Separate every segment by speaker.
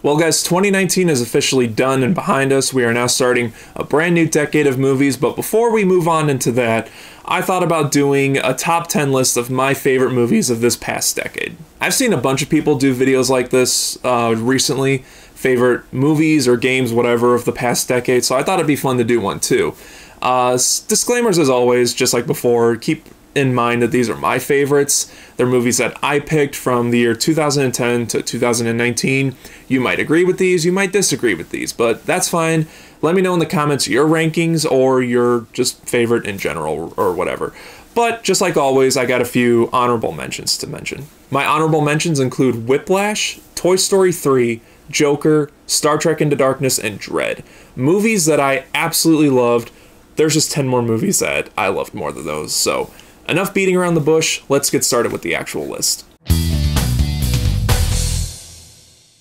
Speaker 1: Well guys, 2019 is officially done and behind us. We are now starting a brand new decade of movies, but before we move on into that, I thought about doing a top 10 list of my favorite movies of this past decade. I've seen a bunch of people do videos like this recently, favorite movies or games, whatever, of the past decade, so I thought it'd be fun to do one too. Disclaimers as always, just like before, keep in mind that these are my favorites. They're movies that I picked from the year 2010 to 2019. You might agree with these, you might disagree with these, but that's fine. Let me know in the comments your rankings or your just favorite in general or whatever. But just like always, I got a few honorable mentions to mention. My honorable mentions include Whiplash, Toy Story 3, Joker, Star Trek Into Darkness, and Dread. Movies that I absolutely loved. There's just 10 more movies that I loved more than those, so enough beating around the bush, let's get started with the actual list.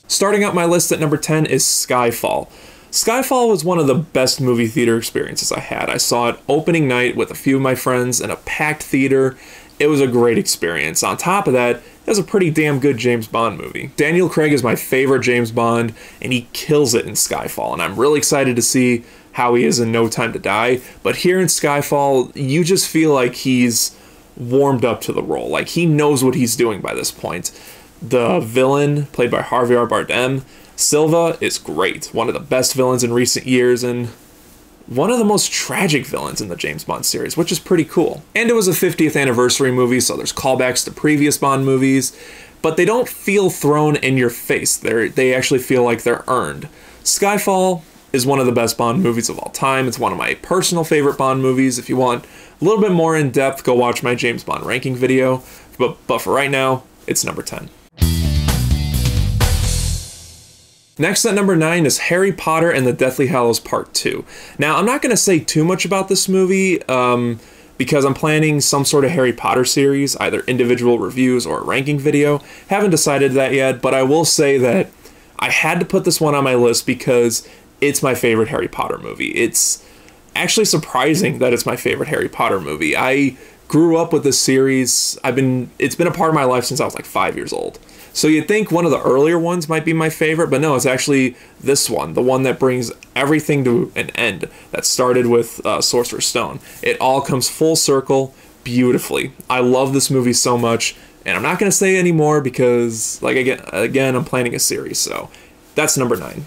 Speaker 1: Starting out my list at number 10 is Skyfall. Skyfall was one of the best movie theater experiences I had. I saw it opening night with a few of my friends in a packed theater. It was a great experience. On top of that, it was a pretty damn good James Bond movie. Daniel Craig is my favorite James Bond, and he kills it in Skyfall, and I'm really excited to see how he is in No Time to Die. But here in Skyfall, you just feel like he's warmed up to the role. Like, he knows what he's doing by this point. The villain, played by Javier Bardem, Silva, is great. One of the best villains in recent years, and one of the most tragic villains in the James Bond series, which is pretty cool. And it was a 50th anniversary movie, so there's callbacks to previous Bond movies, but they don't feel thrown in your face. They actually feel like they're earned. Skyfall is one of the best Bond movies of all time. It's one of my personal favorite Bond movies. If you want a little bit more in depth, go watch my James Bond ranking video. But for right now, it's number 10. Next at number 9 is Harry Potter and the Deathly Hallows Part 2. Now, I'm not going to say too much about this movie because I'm planning some sort of Harry Potter series, either individual reviews or a ranking video. Haven't decided that yet, but I will say that I had to put this one on my list because it's my favorite Harry Potter movie. It's actually surprising that it's my favorite Harry Potter movie. I grew up with this series. It's been a part of my life since I was like 5 years old. So you'd think one of the earlier ones might be my favorite, but no, it's actually this one, the one that brings everything to an end, that started with Sorcerer's Stone. It all comes full circle beautifully. I love this movie so much, and I'm not going to say any more because, like, again, I'm planning a series, so that's number 9.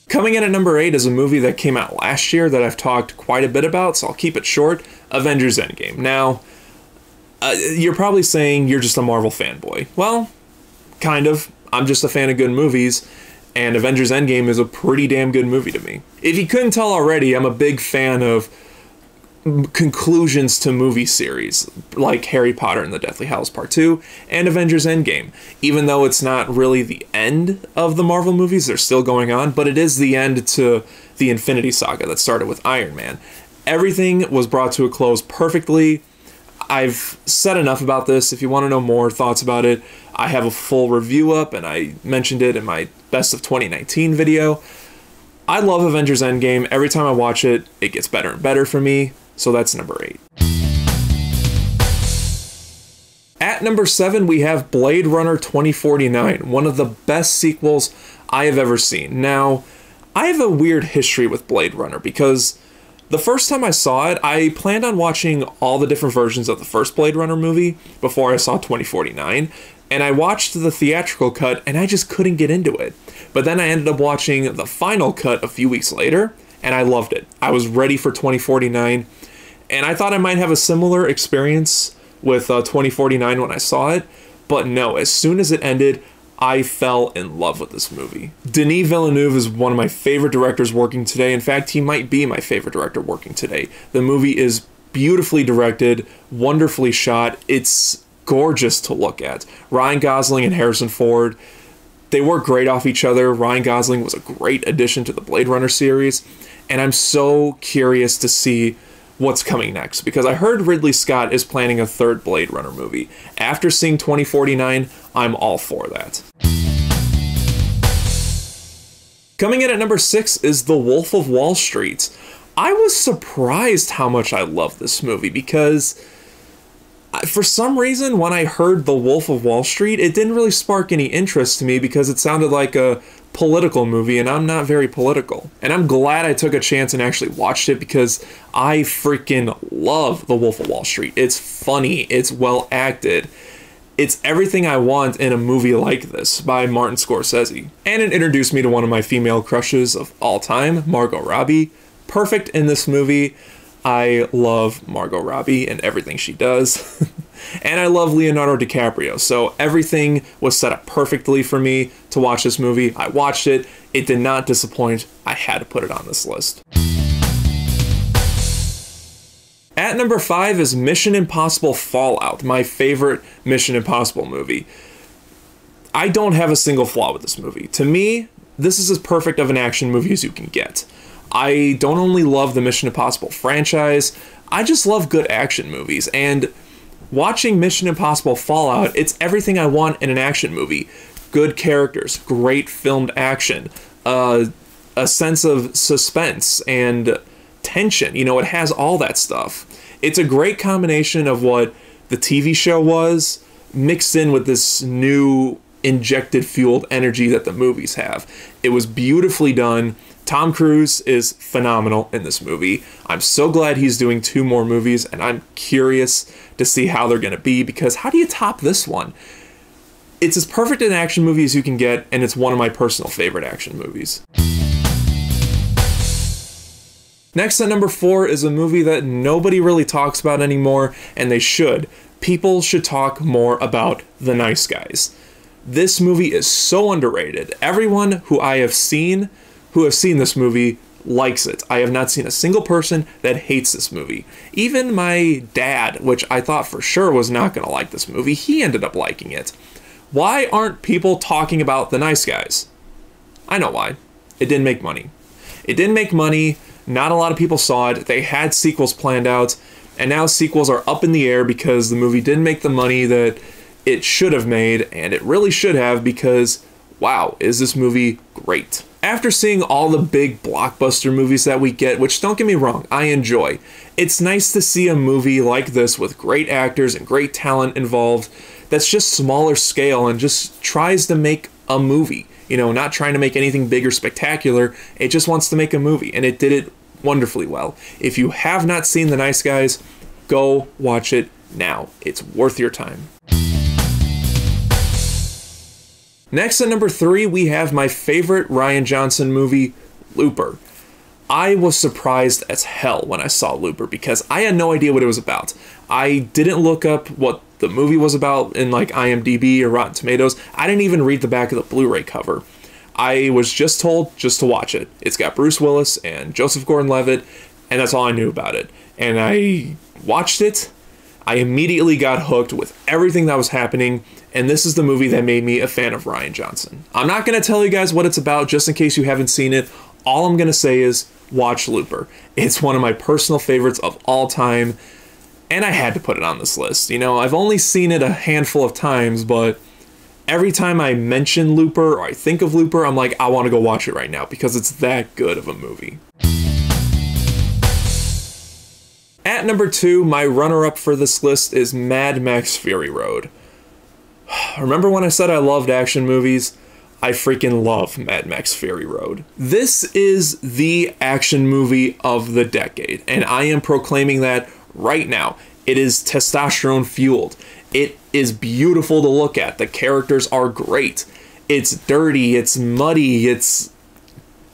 Speaker 1: Coming in at number 8 is a movie that came out last year that I've talked quite a bit about, so I'll keep it short, Avengers Endgame. Now, you're probably saying you're just a Marvel fanboy. Well, kind of. I'm just a fan of good movies, and Avengers Endgame is a pretty damn good movie to me. If you couldn't tell already, I'm a big fan of conclusions to movie series, like Harry Potter and the Deathly Hallows Part 2 and Avengers Endgame. Even though it's not really the end of the Marvel movies, they're still going on, but it is the end to the Infinity Saga that started with Iron Man. Everything was brought to a close perfectly. I've said enough about this. If you want to know more thoughts about it, I have a full review up, and I mentioned it in my Best of 2019 video. I love Avengers Endgame. Every time I watch it, it gets better and better for me, so that's number 8. At number 7, we have Blade Runner 2049, one of the best sequels I have ever seen. Now, I have a weird history with Blade Runner because the first time I saw it, I planned on watching all the different versions of the first Blade Runner movie before I saw 2049, and I watched the theatrical cut and I just couldn't get into it. But then I ended up watching the final cut a few weeks later, and I loved it. I was ready for 2049, and I thought I might have a similar experience with 2049 when I saw it, but no, as soon as it ended, I fell in love with this movie. Denis Villeneuve is one of my favorite directors working today. In fact, he might be my favorite director working today. The movie is beautifully directed, wonderfully shot. It's gorgeous to look at. Ryan Gosling and Harrison Ford, they work great off each other. Ryan Gosling was a great addition to the Blade Runner series, and I'm so curious to see what's coming next, because I heard Ridley Scott is planning a third Blade Runner movie. After seeing 2049, I'm all for that. Coming in at number 6 is The Wolf of Wall Street. I was surprised how much I love this movie because For some reason, when I heard The Wolf of Wall Street, it didn't really spark any interest to me because it sounded like a political movie, and I'm not very political. And I'm glad I took a chance and actually watched it because I freaking love The Wolf of Wall Street. It's funny, it's well acted. It's everything I want in a movie like this by Martin Scorsese. And it introduced me to one of my female crushes of all time, Margot Robbie. Perfect in this movie. I love Margot Robbie and everything she does. And I love Leonardo DiCaprio, so everything was set up perfectly for me to watch this movie. I watched it. It did not disappoint. I had to put it on this list. At number 5 is Mission Impossible Fallout, my favorite Mission Impossible movie. I don't have a single flaw with this movie. To me, this is as perfect of an action movie as you can get. I don't only love the Mission Impossible franchise, I just love good action movies, and watching Mission Impossible Fallout, it's everything I want in an action movie. Good characters, great filmed action, a sense of suspense and tension. You know, it has all that stuff. It's a great combination of what the TV show was, mixed in with this new injected fueled energy that the movies have. It was beautifully done. Tom Cruise is phenomenal in this movie. I'm so glad he's doing 2 more movies, and I'm curious to see how they're going to be, because how do you top this one? It's as perfect an action movie as you can get, and it's one of my personal favorite action movies. Next at number 4 is a movie that nobody really talks about anymore, and they should. People should talk more about The Nice Guys. This movie is so underrated. Everyone who has seen this movie likes it. I have not seen a single person that hates this movie. Even my dad, which I thought for sure was not going to like this movie, he ended up liking it. Why aren't people talking about The Nice Guys? I know why. It didn't make money. It didn't make money. Not a lot of people saw it. They had sequels planned out, and now sequels are up in the air because the movie didn't make the money that it should have made, and it really should have, because wow, is this movie great. After seeing all the big blockbuster movies that we get, which don't get me wrong, I enjoy, it's nice to see a movie like this with great actors and great talent involved that's just smaller scale and just tries to make a movie. You know, not trying to make anything big or spectacular, it just wants to make a movie, and it did it wonderfully well. If you have not seen The Nice Guys, go watch it now. It's worth your time. Next at number 3, we have my favorite Rian Johnson movie, Looper. I was surprised as hell when I saw Looper because I had no idea what it was about. I didn't look up what the movie was about in like IMDb or Rotten Tomatoes. I didn't even read the back of the Blu-ray cover. I was just told just to watch it. It's got Bruce Willis and Joseph Gordon-Levitt, and that's all I knew about it. And I watched it. I immediately got hooked with everything that was happening, and this is the movie that made me a fan of Rian Johnson. I'm not going to tell you guys what it's about just in case you haven't seen it. All I'm going to say is watch Looper. It's one of my personal favorites of all time, and I had to put it on this list. You know, I've only seen it a handful of times, but every time I mention Looper or I think of Looper, I'm like, I want to go watch it right now because it's that good of a movie. At number 2, my runner-up for this list is Mad Max Fury Road. Remember when I said I loved action movies? I freaking love Mad Max Fury Road. This is the action movie of the decade, and I am proclaiming that right now. It is testosterone fueled. It is beautiful to look at. The characters are great. It's dirty, it's muddy, it's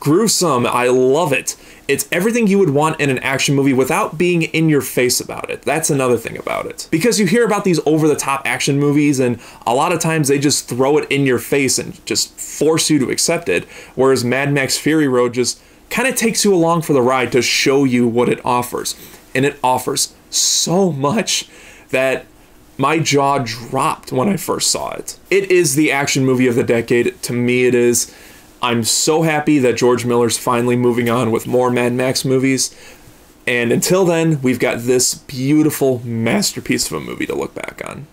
Speaker 1: gruesome. I love it. It's everything you would want in an action movie without being in your face about it. That's another thing about it. Because you hear about these over-the-top action movies, and a lot of times they just throw it in your face and just force you to accept it, whereas Mad Max Fury Road just kind of takes you along for the ride to show you what it offers. And it offers so much that my jaw dropped when I first saw it. It is the action movie of the decade. To me, it is. I'm so happy that George Miller's finally moving on with more Mad Max movies. And until then, we've got this beautiful masterpiece of a movie to look back on.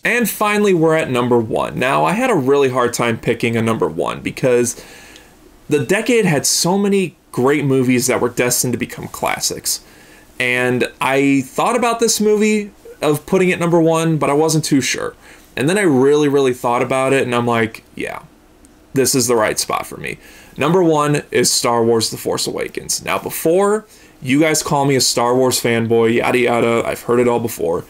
Speaker 1: And finally, we're at number 1. Now, I had a really hard time picking a number 1 because the decade had so many great movies that were destined to become classics. And I thought about this movie of putting it number 1, but I wasn't too sure. And then I really thought about it, and I'm like, yeah, this is the right spot for me. Number 1 is Star Wars The Force Awakens. Now, before you guys call me a Star Wars fanboy, yada yada, I've heard it all before.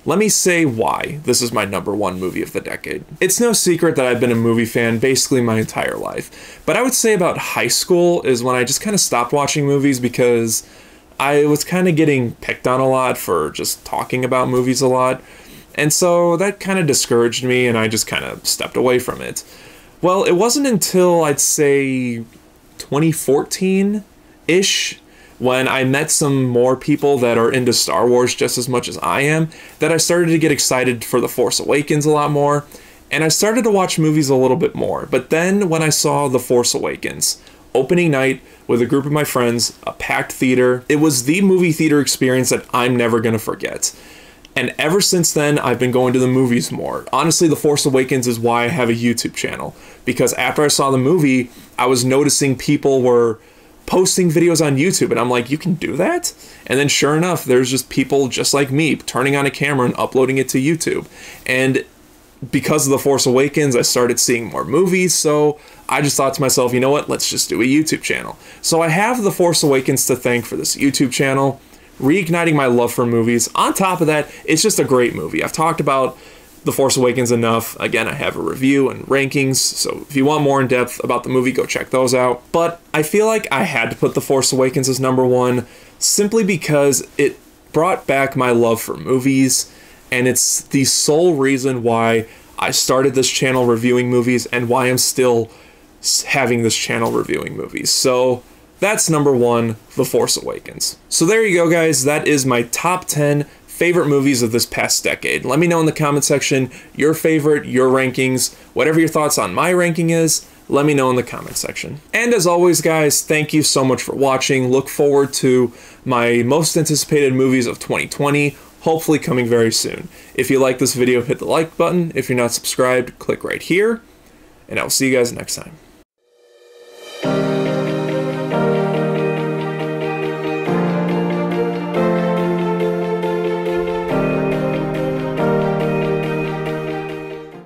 Speaker 1: Let me say why this is my number 1 movie of the decade. It's no secret that I've been a movie fan basically my entire life. But I would say about high school is when I just kind of stopped watching movies because I was kind of getting picked on a lot for just talking about movies a lot. And so that kind of discouraged me, and I just kind of stepped away from it. Well, it wasn't until I'd say 2014-ish when I met some more people that are into Star Wars just as much as I am that I started to get excited for The Force Awakens a lot more, and I started to watch movies a little bit more. But then when I saw The Force Awakens, opening night with a group of my friends, a packed theater, it was the movie theater experience that I'm never going to forget. And ever since then, I've been going to the movies more. Honestly, The Force Awakens is why I have a YouTube channel. Because after I saw the movie, I was noticing people were posting videos on YouTube, and I'm like, you can do that? And then sure enough, there's just people just like me turning on a camera and uploading it to YouTube. And because of The Force Awakens, I started seeing more movies, so I just thought to myself, you know what, let's just do a YouTube channel. So I have The Force Awakens to thank for this YouTube channel, reigniting my love for movies. On top of that, it's just a great movie. I've talked about The Force Awakens enough. Again, I have a review and rankings, so if you want more in depth about the movie, go check those out. But I feel like I had to put The Force Awakens as number 1 simply because it brought back my love for movies, and it's the sole reason why I started this channel reviewing movies and why I'm still having this channel reviewing movies. So that's number 1, The Force Awakens. So there you go, guys. That is my top 10 favorite movies of this past decade. Let me know in the comment section your favorite, your rankings, whatever your thoughts on my ranking is. Let me know in the comment section. And as always, guys, thank you so much for watching. Look forward to my most anticipated movies of 2020, hopefully coming very soon. If you like this video, hit the like button. If you're not subscribed, click right here. And I will see you guys next time.